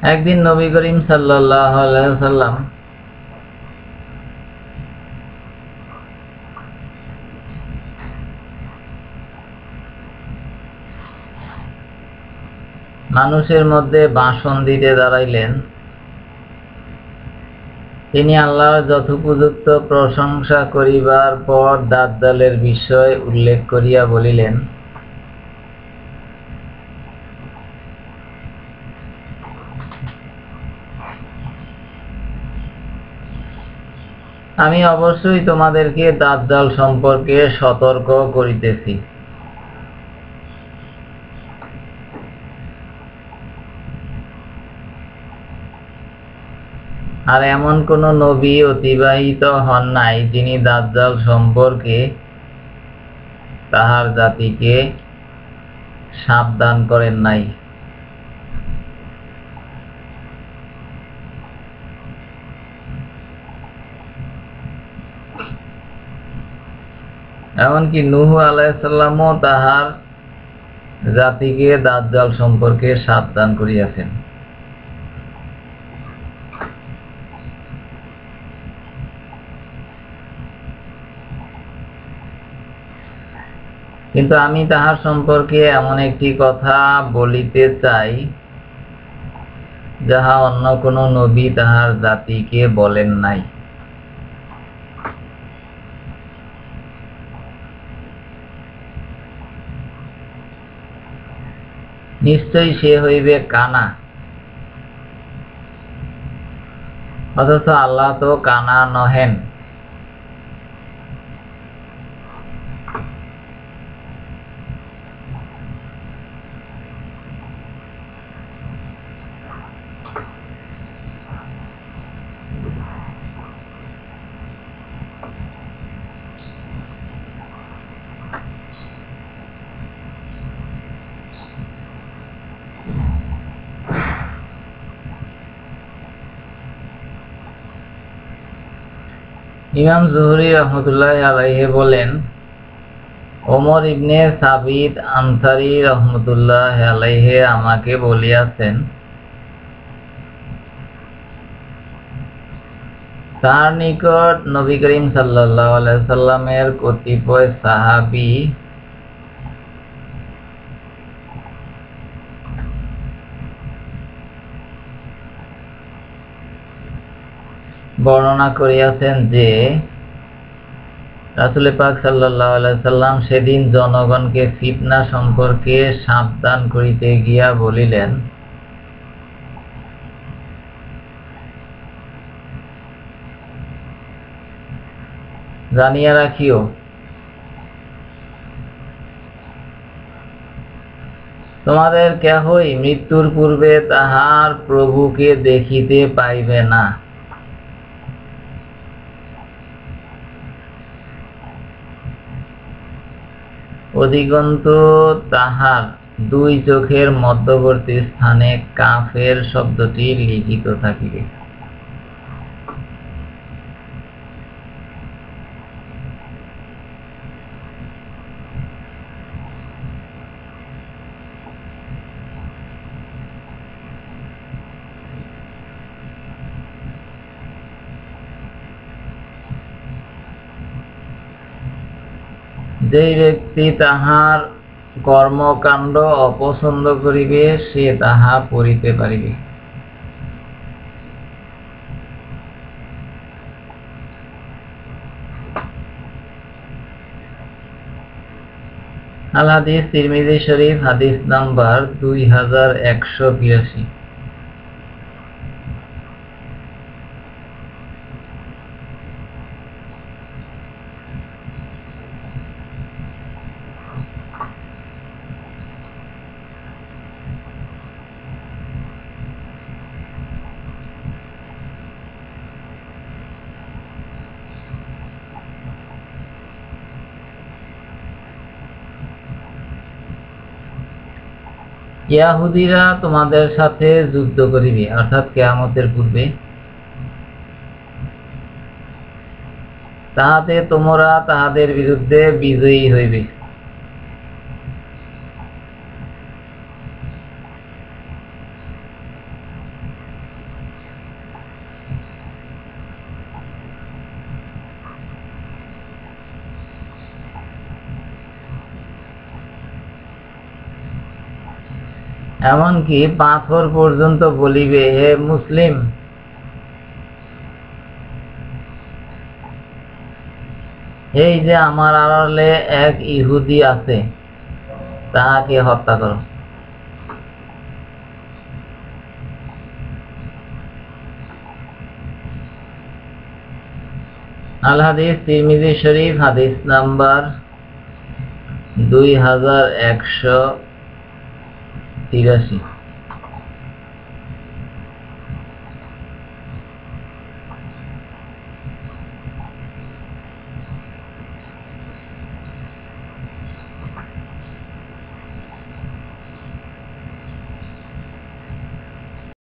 একদিন নবী করিম সাল্লাল্লাহু আলাইহি ওয়াসাল্লাম মানুষের মধ্যে ভাষণ দিতে দাঁড়াইলেন। তিনি আল্লাহর যথোপযুক্ত প্রশংসা করিবার পর দাজ্জালের বিষয় উল্লেখ করিয়া বলিলেন, আমি অবশ্যই তোমাদেরকে দাজ্জাল সম্পর্কে সতর্ক করিতেছি। আর এমন কোন নবী অতিবাহিত হন নাই যিনি দাজ্জাল সম্পর্কে তাহার জাতিকে সাবধান করেন নাই। এমনকি নূহ আলাইহিস সালামও তাহার জাতিকে দাজ্জাল সম্পর্কে সাবধান করিয়াছেন। কিন্তু আমি তাহার সম্পর্কে এমন একটি কথা বলিতে চাই, যাহা অন্য কোন নবী তাহার জাতিকে বলেন নাই। নিশ্চয়ই সে হইবে কানা। অথচ আল্লাহ তো কানা নহেন। ইমাম জুহরি রহমতুল্লাহ আলাইহি বলেন, ওমর ইবনে সাবিত আনসারী রহমতুল্লাহ আলাইহি আমাকে বলিয়াছেন, তার নিকট নবী করিম সাল্লাল্লাহু আলাইহি সাল্লামের কতিপয় সাহাবী বর্ণনা করিয়াছেন যে রাসূল পাক সাল্লাল্লাহু আলাইহি সাল্লাম সেদিন জনগণকে ফিতনা সম্পর্কে সাবধান করিতে গিয়া বলিলেন, জানিয়া রাখিও, তোমাদের কেহই মৃত্যুর পূর্বে তাহার প্রভুকে দেখিতে পাইবে না। অধিকন্তু তাহার দুই চোখের মধ্যবর্তী স্থানে কাফের শব্দটি লিখিত থাকিবে। যে ব্যক্তি তাহার কর্মকাণ্ড অপছন্দ করিবে সে তাহা পড়িতে পারিবে। আল হাদিস তিরমিজি শরীফ হাদিস নাম্বার 2182। ইয়াহুদীরা তোমাদের সাথে যুদ্ধ করিবে, অর্থাৎ কিয়ামতের পূর্বে, তাহাতে তোমরা তাহাদের বিরুদ্ধে বিজয়ী হইবে। এমনকি পাথর পর্যন্ত বলিবে, হে মুসলিম, এই যে আমার আড়ালে এক ইহুদি আছে, তাহাকে হত্যা করো। আল হাদিস তিরমিজি শরীফ, হাদিস নাম্বার 2183।